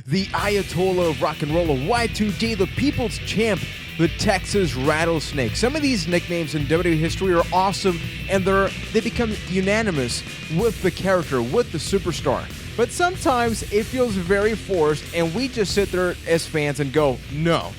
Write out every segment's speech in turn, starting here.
the Ayatollah of rock and roll, Y2J, the People's Champ, the Texas Rattlesnake. Some of these nicknames in WWE history are awesome, and they become unanimous with the character, with the superstar. But sometimes it feels very forced, and we just sit there as fans and go, no,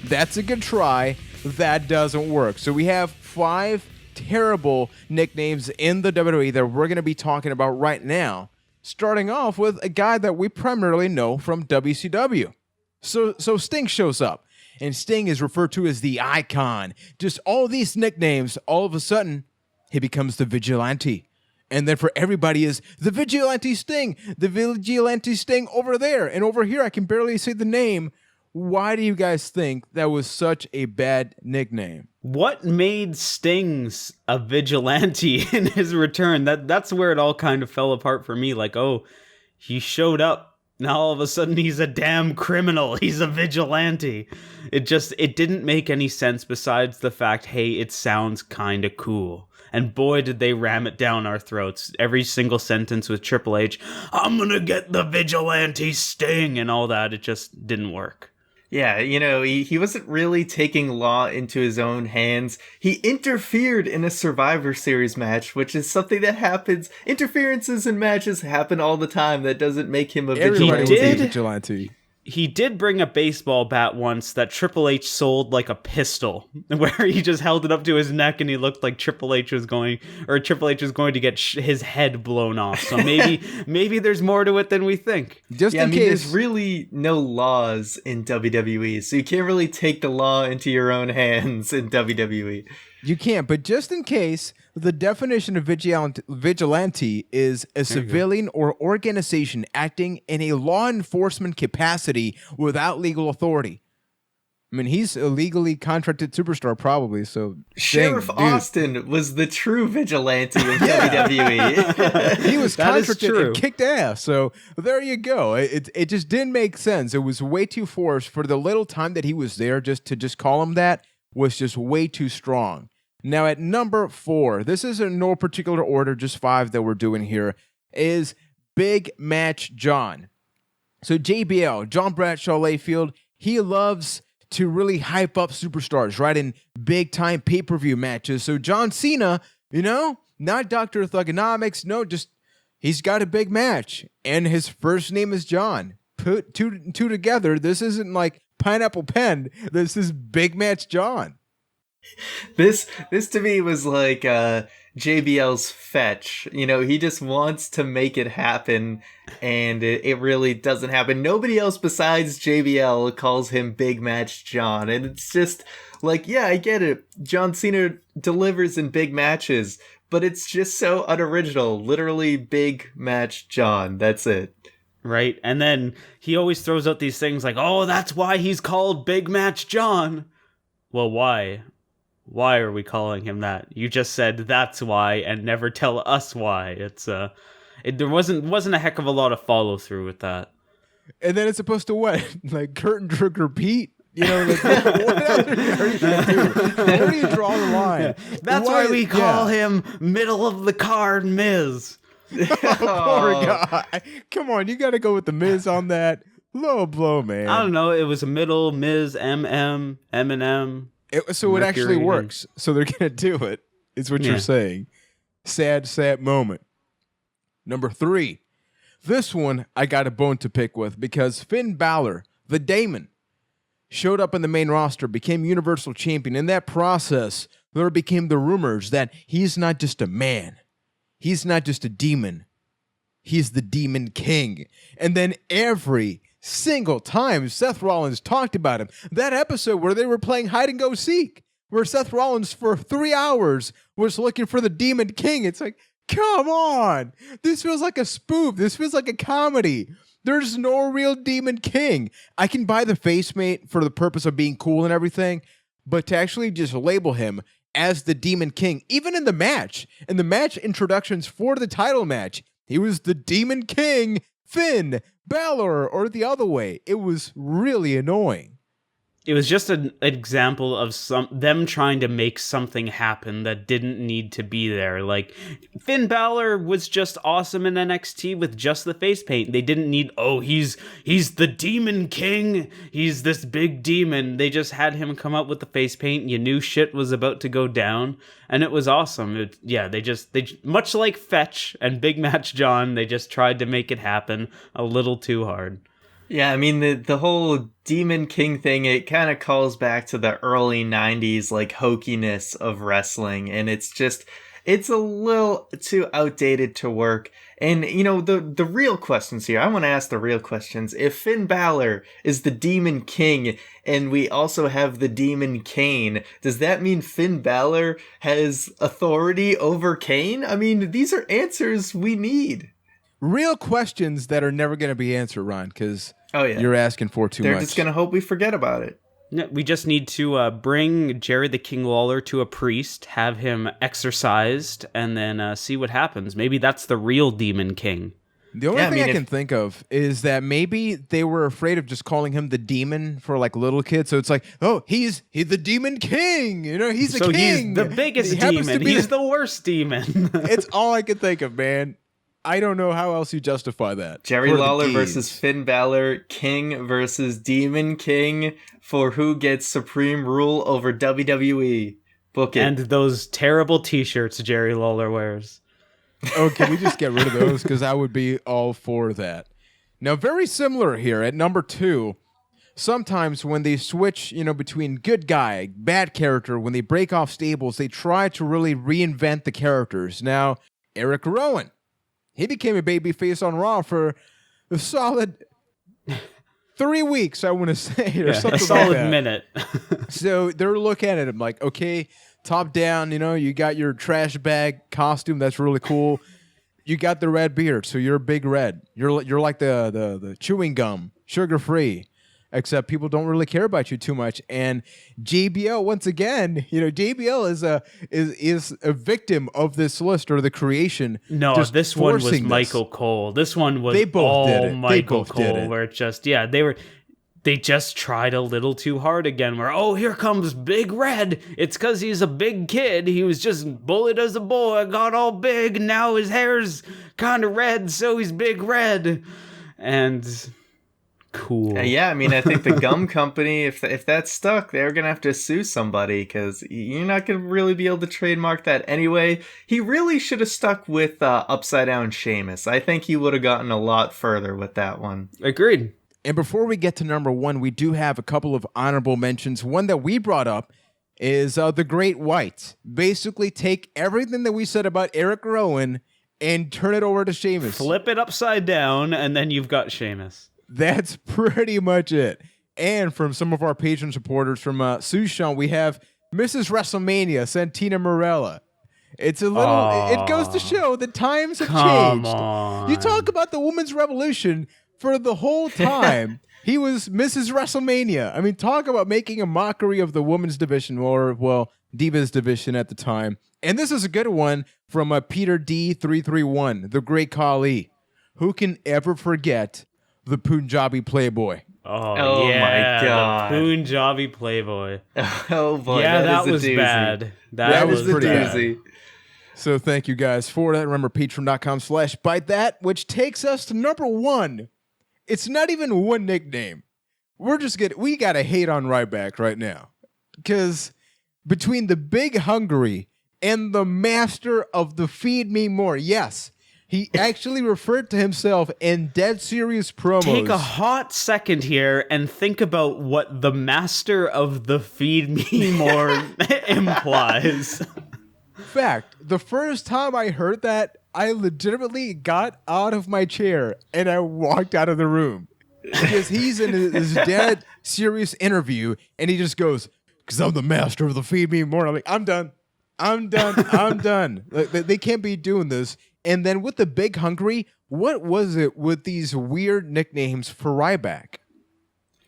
that's a good try, that doesn't work. So we have 5 terrible nicknames in the WWE that we're going to be talking about right now, starting off with a guy that we primarily know from WCW. So Sting shows up, and Sting is referred to as the Icon. Just all these nicknames, all of a sudden, he becomes the Vigilante. And then for everybody is the Vigilante Sting, the Vigilante Sting over there. And over here, I can barely say the name. Why do you guys think that was such a bad nickname? What made Sting's a vigilante in his return? That's where it all kind of fell apart for me. Like, oh, he showed up. Now all of a sudden he's a damn criminal. He's a vigilante. It didn't make any sense besides the fact, hey, it sounds kind of cool. And boy, did they ram it down our throats. Every single sentence with Triple H, I'm gonna get the vigilante Sting and all that. It just didn't work. Yeah, he wasn't really taking law into his own hands. He interfered in a Survivor Series match, which is something that happens. Interferences in matches happen all the time. That doesn't make him a vigilante. He did bring a baseball bat once that Triple H sold like a pistol, where he just held it up to his neck and he looked like Triple H was going to get his head blown off. So maybe there's more to it than we think. Just in case, there's really no laws in WWE, so you can't really take the law into your own hands in WWE. You can't, but just in case, the definition of vigilante is a civilian or organization acting in a law enforcement capacity without legal authority. I mean, he's a legally contracted superstar, probably. So Sheriff Austin was the true vigilante of WWE. He was contracted and kicked ass. So there you go. It just didn't make sense. It was way too forced for the little time that he was there. Just to call him that was just way too strong. Now at number 4, this is in no particular order, just 5 that we're doing here, is Big Match John. So JBL, John Bradshaw Layfield, he loves to really hype up superstars, right, in big-time pay-per-view matches. So John Cena, not Dr. Thugonomics, no, just he's got a big match, and his first name is John. Put two together, this isn't like Pineapple Pen, this is Big Match John. This to me was like JBL's fetch. He just wants to make it happen, and it really doesn't happen. Nobody else besides JBL calls him Big Match John, and it's just like, yeah, I get it. John Cena delivers in big matches, but it's just so unoriginal. Literally Big Match John. That's it. Right, and then he always throws out these things like, oh, that's why he's called Big Match John. Well, why? Why are we calling him that? You just said that's why and never tell us why. There wasn't a heck of a lot of follow through with that. And then it's supposed to what? Like curtain jerk repeat? What else are you gonna do? Where do you draw the line? Yeah. That's why we call him middle of the card Miz. Poor guy. Come on, you gotta go with the Miz on that. Low blow, man. I don't know. It was a middle Miz, MM, Eminem. So it actually works. So they're going to do it, is what you're saying. Sad moment. Number 3. This one I got a bone to pick with because Finn Balor, the Damon, showed up in the main roster, became Universal Champion. In that process, there became the rumors that he's not just a man. He's not just a demon. He's the Demon King. And then every single time Seth Rollins talked about him, that episode where they were playing hide and go seek, where Seth Rollins for 3 hours was looking for the Demon King. It's like, come on. This feels like a spoof. This feels like a comedy. There's no real Demon King. I can buy the face mate for the purpose of being cool and everything, but to actually just label him as the Demon King, even in the match introductions for the title match, he was the Demon King, Finn Balor, or the other way. It was really annoying. It was just an example of them trying to make something happen that didn't need to be there. Like, Finn Balor was just awesome in NXT with just the face paint. They didn't need, he's the Demon King. He's this big demon. They just had him come up with the face paint. You knew shit was about to go down, and it was awesome. They much like Fetch and Big Match John, they just tried to make it happen a little too hard. Yeah, I mean, the whole Demon King thing, it kind of calls back to the early 90s, like, hokiness of wrestling, and it's a little too outdated to work. And, you know, the real questions here, I want to ask the real questions. If Finn Balor is the Demon King, and we also have the Demon Kane, does that mean Finn Balor has authority over Kane? I mean, these are answers we need. Real questions that are never going to be answered, Ron, because you're asking for too much. They're just going to hope we forget about it. No, we just need to bring Jerry the King Lawler to a priest, have him exorcised, and then see what happens. Maybe that's the real Demon King. The only thing I can think of is that maybe they were afraid of just calling him the demon for like little kids. So it's like, he's the Demon King. You know, he's a king. So he's the biggest demon. He's the worst demon. It's all I can think of, man. I don't know how else you justify that. Jerry Lawler versus Finn Balor, King versus Demon King for who gets supreme rule over WWE. Book it. And those terrible t-shirts Jerry Lawler wears. Oh, can we just get rid of those? Because I would be all for that. Now, very similar here at number 2. Sometimes when they switch, between good guy, bad character, when they break off stables, they try to really reinvent the characters. Now, Erick Rowan. He became a babyface on Raw for a solid 3 weeks, I want to say, or something like that. A solid minute. So they're looking at him like, okay, top down, you got your trash bag costume. That's really cool. You got the red beard, so you're Big Red. You're like the chewing gum, sugar-free. Except people don't really care about you too much. And JBL, once again, JBL is a victim of this list or the creation. No, this one was Michael Cole. This one was Michael Cole, where it's just, they just tried a little too hard again, where, here comes Big Red. It's because he's a big kid. He was just bullied as a boy, got all big, and now his hair's kind of red, so he's Big Red. And... cool. Yeah, I mean, I think the gum company, if that's stuck, they're going to have to sue somebody because you're not going to really be able to trademark that anyway. He really should have stuck with Upside Down Sheamus. I think he would have gotten a lot further with that one. Agreed. And before we get to number 1, we do have a couple of honorable mentions. One that we brought up is the Great White. Basically take everything that we said about Erick Rowan and turn it over to Sheamus. Flip it upside down, and then you've got Sheamus. That's pretty much it. And from some of our patron supporters from Sushan, we have Mrs. WrestleMania, Santina Morella. It's a little, it goes to show that times have changed. On. You talk about the women's revolution for the whole time. He was Mrs. WrestleMania. I mean, talk about making a mockery of the women's division, or, Divas division at the time. And this is a good one from Peter D331, the Great Khali. Who can ever forget the Punjabi Playboy? Oh my God. The Punjabi Playboy. Oh boy, that was bad. That was pretty doozy. Bad. So thank you guys for that. Remember, patreon.com/Byte that, which takes us to number 1. It's not even one nickname. We got to hate on Ryback right now. Because between the Big Hungry and the master of the Feed Me More, yes, he actually referred to himself in dead serious promos. Take a hot second here and think about what the master of the Feed Me More implies. Fact, the first time I heard that, I legitimately got out of my chair and I walked out of the room. Because he's in his dead serious interview and he just goes, because I'm the master of the Feed Me More. I'm like, I'm done. I'm done. They can't be doing this. And then with the Big Hungry, what was it with these weird nicknames for Ryback?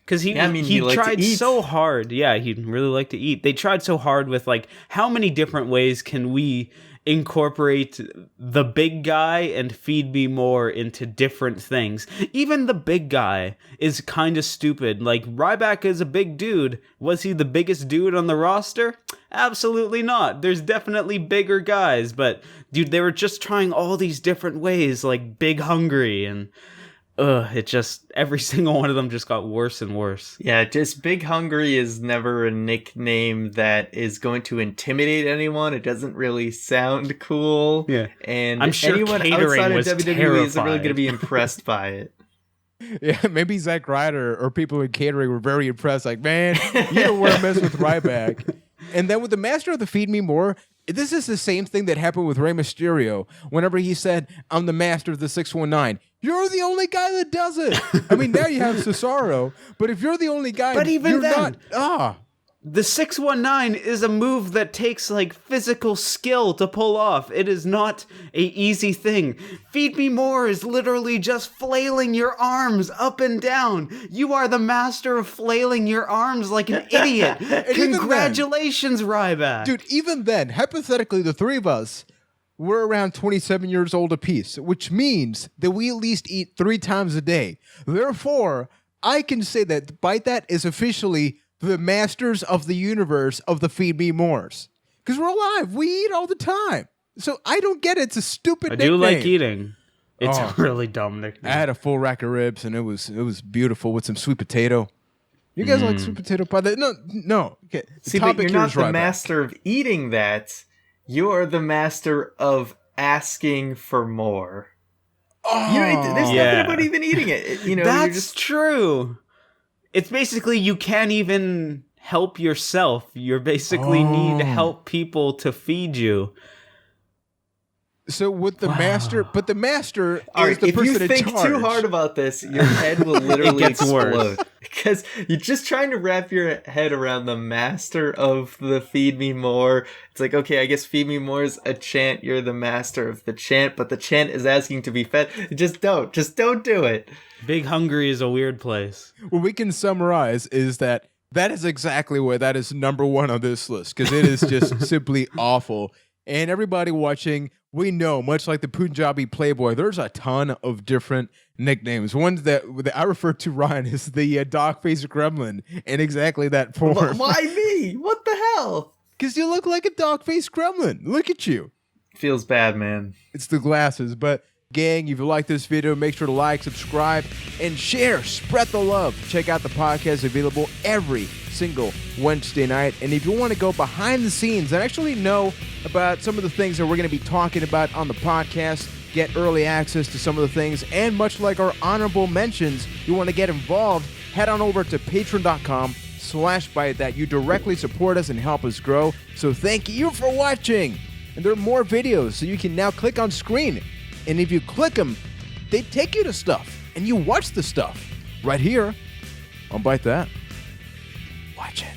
Because he tried so hard. Yeah, he really liked to eat. They tried so hard with, how many different ways can we incorporate the big guy and Feed Me More into different things. Even the big guy is kind of stupid. Like, Ryback is a big dude. Was he the biggest dude on the roster? Absolutely not. There's definitely bigger guys, but dude, they were just trying all these different ways, like Big Hungry, and it just, every single one of them just got worse and worse. Yeah, just Big Hungry is never a nickname that is going to intimidate anyone. It doesn't really sound cool. Yeah. And I'm sure anyone catering outside of was WWE isn't really terrified. going to be impressed by it. Yeah, maybe Zack Ryder or people in catering were very impressed. Like, man, you don't want to mess with Ryback. And then with the Master of the Feed Me More, this is the same thing that happened with Rey Mysterio. Whenever he said, I'm the Master of the 619. You're the only guy that does it. I mean, now you have Cesaro, but if you're the only guy, But even you're then, not. The 619 is a move that takes, like, physical skill to pull off. It is not a easy thing. Feed Me More is literally just flailing your arms up and down. You are the master of flailing your arms like an idiot. Congratulations, Ryback. Dude, even then, hypothetically, the three of us, we're around 27 years old apiece, which means that we at least eat 3 times a day. Therefore, I can say that Byte That is officially the masters of the universe of the Feed Me Mores. Because we're alive. We eat all the time. So I don't get it. It's a stupid nickname. I do like eating. It's a really dumb nickname. I had a full rack of ribs, and it was beautiful with some sweet potato. You guys like sweet potato pie? No. Okay. See, but you're not the master of eating that. You're the master of asking for more. There's nothing about even eating it. That's true. It's basically you can't even help yourself. You basically need help people to feed you. So with the master, but the master All is right, the if person you in think charge. too hard about this, your head will literally It gets explode. worse. Because you're just trying to wrap your head around the master of the Feed Me More. It's like, okay, I guess Feed Me More is a chant. You're the master of the chant, but the chant is asking to be fed. Just don't do it. Big Hungry is a weird place. What we can summarize is that is exactly why that is number 1 on this list, because it is just simply awful. And everybody watching, we know, much like the Punjabi Playboy, there's a ton of different nicknames. One that I refer to, Ryan, is the dog-faced gremlin in exactly that form. Why me? What the hell? Because you look like a dog-faced gremlin. Look at you. Feels bad, man. It's the glasses. But, gang, if you like this video, make sure to like, subscribe, and share. Spread the love. Check out the podcast available every single Wednesday night. And if you want to go behind the scenes and actually know about some of the things that we're going to be talking about on the podcast, get early access to some of the things, and much like our honorable mentions, you want to get involved, head on over to patreon.com/bytethat. You directly support us and help us grow. So thank you for watching. And there are more videos, so you can now click on screen. And if you click them, they take you to stuff. And you watch the stuff right here on Byte That. Watch it.